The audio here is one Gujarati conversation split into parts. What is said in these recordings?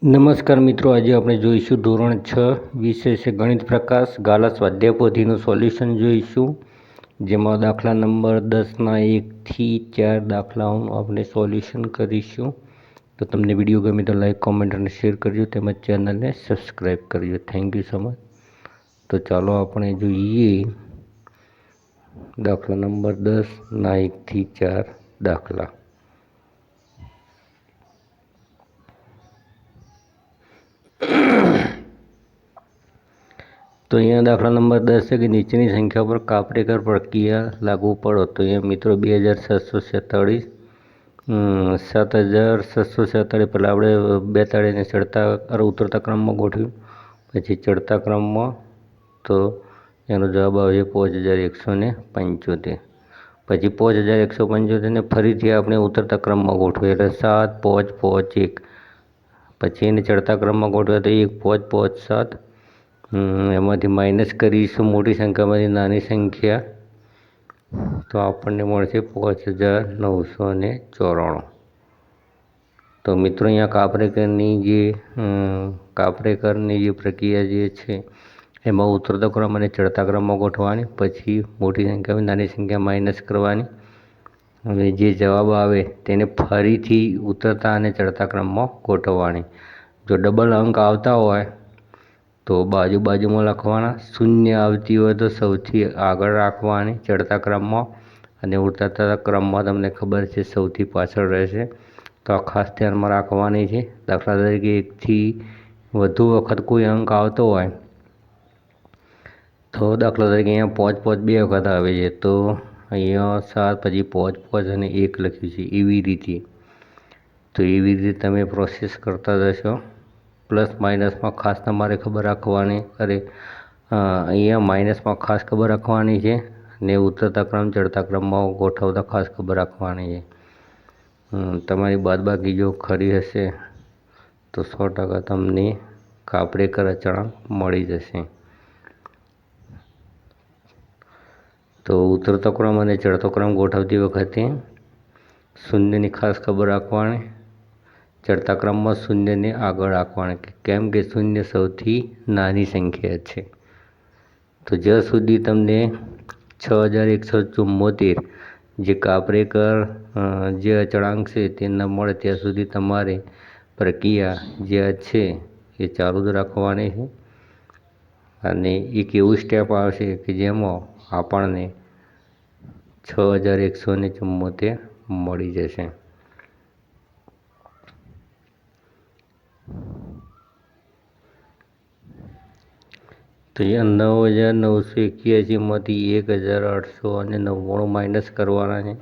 નમસ્કાર મિત્રો, આજે આપણે જોઈશું ધોરણ 6 વિષય છે ગણિત પ્રકાશ ગાલા સ્વાધ્યાય પોથીનું સોલ્યુશન જોઈશું, જેમાં દાખલા નંબર 10ના 1 થી 4 દાખલાઓનું આપણે સોલ્યુશન કરીશું. તો તમને વિડીયો ગમે તો લાઈક, કોમેન્ટ અને શેર કરજો, તેમજ ચેનલને સબસ્ક્રાઈબ કરજો. Thank you so much. તો ચાલો આપણે જોઈએ દાખલા નંબર 10ના 1 થી 4 દાખલા. તો અહીંયા દાખલા નંબર 10 છે કે નીચેની સંખ્યા પર કાપરેકર પ્રક્રિયા લાગુ પડો. તો અહીંયા મિત્રો 2746 7746 પહેલાં આપણે બે તાળીને ચડતા ઉતરતા ક્રમમાં ગોઠવ્યું, પછી ચડતા ક્રમમાં. તો એનો જવાબ આવે 5175. પછી 5175ને ફરીથી આપણે ઉતરતા ક્રમમાં ગોઠવીએ એટલે 7551. પછી એને ચડતા ક્રમમાં ગોઠવ્યા તો 1557. એમાંથી માઇનસ કરીશું મોટી સંખ્યામાંથી નાની સંખ્યા, તો આપણને મળશે 5994. તો મિત્રો અહીંયા કાપરેકરની જે પ્રક્રિયા જે છે એમાં ઉતરતા ક્રમ અને ચડતા ક્રમમાં ગોઠવવાની, પછી મોટી સંખ્યામાં નાની સંખ્યા માઇનસ કરવાની, અને જે જવાબ આવે તેને ફરીથી ઉતરતા અને ચડતા ક્રમમાં ગોઠવવાની. જો ડબલ અંક આવતા હોય તો બાજુમાં લખવાના, શૂન્ય આવતી હોય તો સૌથી આગળ રાખવાની ચડતા ક્રમમાં, અને ઉતરતા ક્રમમાં તમને ખબર છે સૌથી પાછળ રહેશે. તો આ ખાસ ધ્યાનમાં રાખવાની છે. દાખલા તરીકે 1થી વધુ વખત કોઈ અંક આવતો હોય તો દાખલા તરીકે અહીંયા 5 બે વખત આવે છે, તો અહીંયા 7 પછી 5 અને 1 લખ્યું છે એવી રીતે તમે પ્રોસેસ કરતા જશો. પ્લસ માઇનસમાં ખાસ તમારે ખબર રાખવાની, અહીંયા માઇનસમાં ખાસ ખબર રાખવાની છે, ને ઉતરતા ક્રમ ચડતા ક્રમમાં ગોઠવતા ખાસ ખબર રાખવાની છે. તમારી બાદબાકી જો ખરી હશે તો 100% તમને કાપરેકર અચળાંક મળી જશે. તો ઉતરતો ક્રમ અને ચડતો ક્રમ ગોઠવતી વખતે શૂન્યની ખાસ ખબર રાખવાની, ચડતા ક્રમમાં શૂન્યને આગળ રાખવાની, કેમ કે શૂન્ય સૌથી નાની સંખ્યા છે. તો જ્યાં સુધી તમને 6174 જે કાપરેકર જે અચળાંક છે તે ન મળે ત્યાં સુધી તમારે પ્રક્રિયા જે છે એ ચાલુ જ રાખવાની છે. અને એક એવું સ્ટેપ આવશે કે જેમાં આપણને 6174 મળી જશે. તો અહીંયા 9981માંથી 1899 માઇનસ કરવાના છે,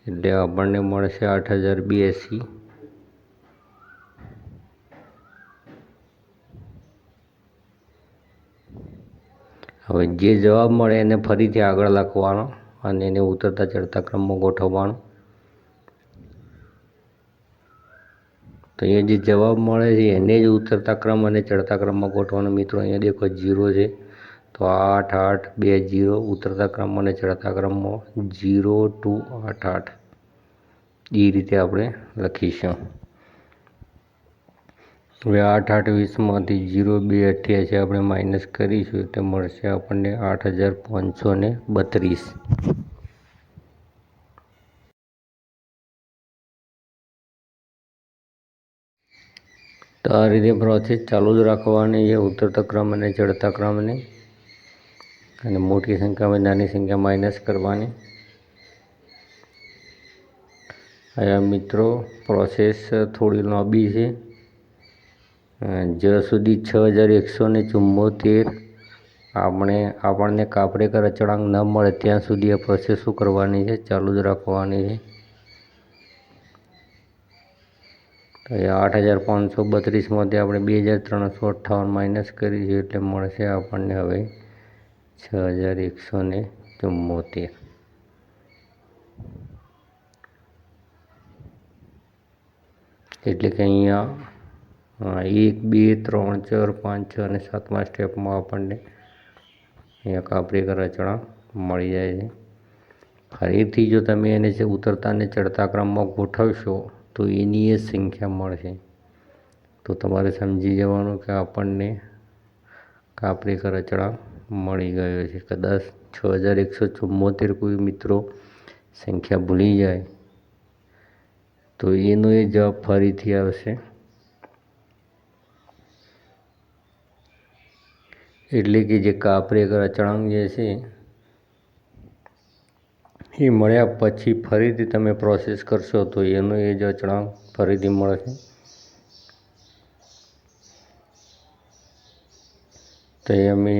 એટલે આપણને મળશે 8082. હવે જે જવાબ મળે એને ફરીથી આગળ લખવાનો અને એને ઉતરતા ચડતા ક્રમમાં ગોઠવવાનો. તો અહીંયા જે જવાબ મળે છે એને જ ઉતરતા ક્રમ અને ચડતા ક્રમમાં ગોઠવવાનો. મિત્રો અહીંયા દેખો 0 છે, તો 8820 ઉતરતા ક્રમ અને ચડતા ક્રમમાં 0 to 88 એ રીતે આપણે લખીશું. હવે 8820માંથી 0288 આપણે માઇનસ કરીશું એટલે મળશે આપણને 8532. તો આ રીતે પ્રોસેસ ચાલુ જ રાખવાની છે, ઉતરતા ક્રમ અને ચડતા ક્રમને, અને મોટી સંખ્યામાં નાની સંખ્યા માઇનસ કરવાની. અહીંયા મિત્રો પ્રોસેસ થોડી લાંબી છે. જ્યાં સુધી 6174 આપણને કાપરેકર અચળાંક ન મળે ત્યાં સુધી આ પ્રોસેસ શું કરવાની છે, ચાલુ જ રાખવાની છે. અહીંયા 8532માંથી આપણે 2358 માઇનસ કરીશું એટલે મળશે આપણને હવે 6174. એટલે કે અહીંયા 1 2 3 4 5 6 અને 7મા સ્ટેપમાં આપણને અહીંયા કાપરેકર અચળાંક મળી જાય છે. ફરીથી જો તમે એને ઉતરતા અને ચડતા ક્રમમાં ગોઠવશો તો એની એ સંખ્યા મળશે. તો તમારે સમજી જવાનું કે આપણને કાપરેકર અચળાંક મળી ગયો છે. કદાચ 6174 કોઈ મિત્રો સંખ્યા ભૂલી જાય તો એનો એ જવાબ ફરીથી આવશે. એટલે કે જે કાપરેકર અચળાંક જે છે એ મળ્યા પછી ફરીથી તમે પ્રોસેસ કરશો તો એનો એ જ અચળાંક ફરીથી મળશે. તો અમે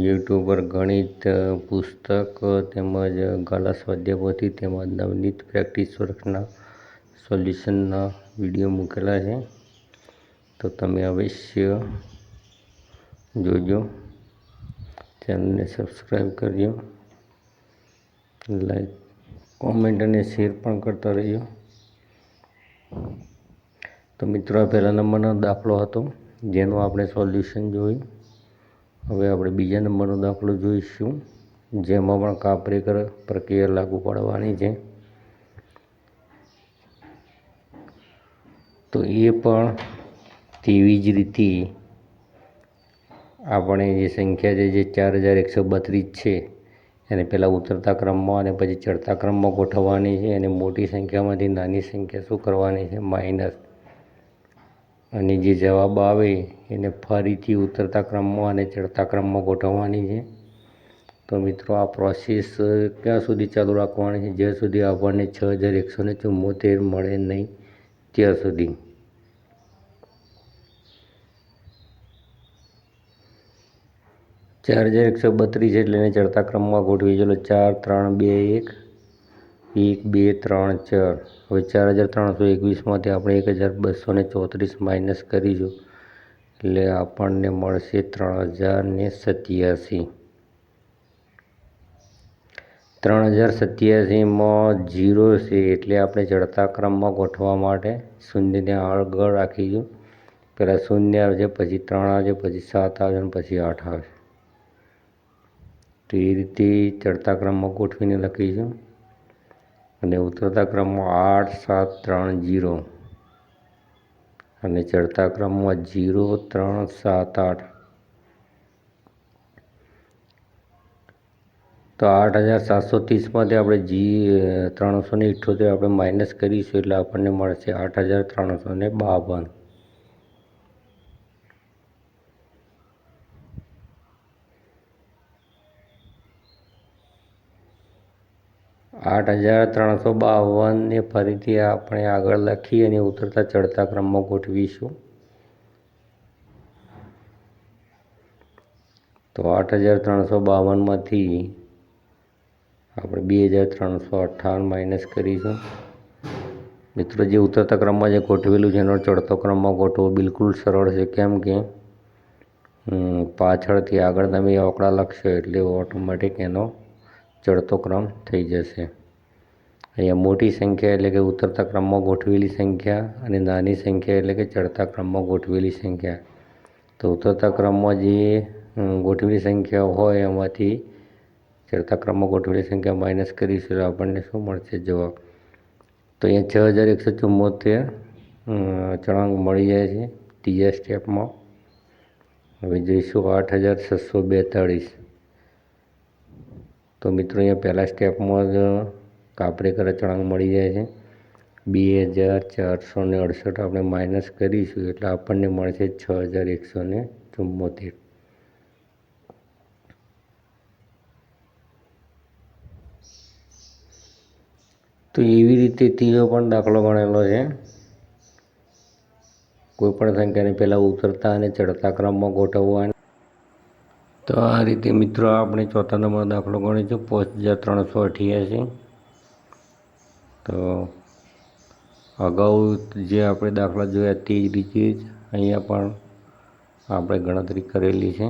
યુટ્યુબ પર ગણિત પુસ્તક તેમજ ગાલા સ્વાધ્યાય પોથી તેમજ નવનીત પ્રેક્ટિસ વર્કના સોલ્યુશનના વિડીયો મૂકેલા છે. તો તમે અવશ્ય જોજો, ચેનલને સબસ્ક્રાઈબ કરજો, લાઈક કોમેન્ટ અને શેર પણ કરતા રહેજો. તો મિત્રો આ પહેલા નંબરનો દાખલો હતો જેનું આપણે સોલ્યુશન જોયું. હવે આપણે બીજા નંબરનો દાખલો જોઈશું જેમાં પણ કાપરેકર પ્રક્રિયા લાગુ પાડવાની છે. તો એ પણ તેવી જ રીતે આપણે જે સંખ્યા છે જે 4132 છે એને પહેલાં ઉતરતા ક્રમમાં અને પછી ચડતા ક્રમમાં ગોઠવવાની છે. અને મોટી સંખ્યામાંથી નાની સંખ્યા શું કરવાની છે? માઇનસ. અને જે જવાબ આવે એને ફરીથી ઉતરતા ક્રમમાં અને ચડતા ક્રમમાં ગોઠવવાની છે. તો મિત્રો આ પ્રોસેસ ક્યાં સુધી ચાલુ રાખવાની છે? જ્યાં સુધી આપણને 6174 મળે નહીં ત્યાં સુધી. ચાર 4132 એટલે એને ચડતા ક્રમમાં ગોઠવી. ચલો 4 3 2 1 1 2 3 4. હવે 4321માંથી આપણે 1234 માઇનસ કરીશું એટલે આપણને મળશે 3087. 3087માં 0 છે એટલે આપણે ચડતા ક્રમમાં ગોઠવવા માટે શૂન્યને આગળ રાખીશું. પહેલાં 0 આવશે, પછી 3 આવશે, પછી 7 આવશે અને પછી 8 આવશે. તો એ રીતે ચડતા ક્રમમાં ગોઠવીને લખીશું. અને ઉતરતા ક્રમમાં 8 7 3 0 અને ચડતા ક્રમમાં 0 3 7 8. તો 8730માંથી આપણે 378 આપણે માઇનસ કરીશું એટલે આપણને મળશે 8352. 8352ને ફરીથી આપણે આગળ લખી અને ઉતરતા ચડતા ક્રમમાં ગોઠવીશું. તો 8352માંથી આપણે 2358 માઇનસ કરીશું. મિત્રો જે ઉતરતા ક્રમમાં જે ગોઠવેલું છે એનો ચડતો ક્રમમાં ગોઠવો બિલકુલ સરળ છે. કેમ કે પાછળથી આગળ તમે આંકડા લખશો એટલે ઓટોમેટિક એનો ચડતો ક્રમ થઈ જશે. અહીંયા મોટી સંખ્યા એટલે કે ઉતરતા ક્રમમાં ગોઠવેલી સંખ્યા અને નાની સંખ્યા એટલે કે ચડતા ક્રમમાં ગોઠવેલી સંખ્યા. તો ઉતરતા ક્રમમાં જે ગોઠવેલી સંખ્યા હોય એમાંથી ચડતા ક્રમમાં ગોઠવેલી સંખ્યા માઇનસ કરીશું એટલે આપણને શું મળશે? જવાબ. તો અહીંયા 6174 અચળાંક મળી જાય છે ત્રીજા સ્ટેપમાં. હવે જોઈશું 8642. તો મિત્રો અહીંયા પહેલા સ્ટેપમાં જ કાપરેકર અચળાંક મળી જાય છે 2468. આપણે માઇનસ કરીશું એટલે આપણને મળશે 6174. તો એવી રીતે ત્રીજો પણ દાખલો ગણેલો છે. કોઈપણ સંખ્યાને પહેલાં ઉતરતા અને ચડતા ક્રમમાં ગોઠવવાની. તો આ રીતે મિત્રો આપણે ચોથા નંબરનો દાખલો ગણીશું 5388. તો અગાઉ જે આપણે દાખલા જોયા તે જ રીતે જ અહીંયા પણ આપણે ગણતરી કરેલી છે.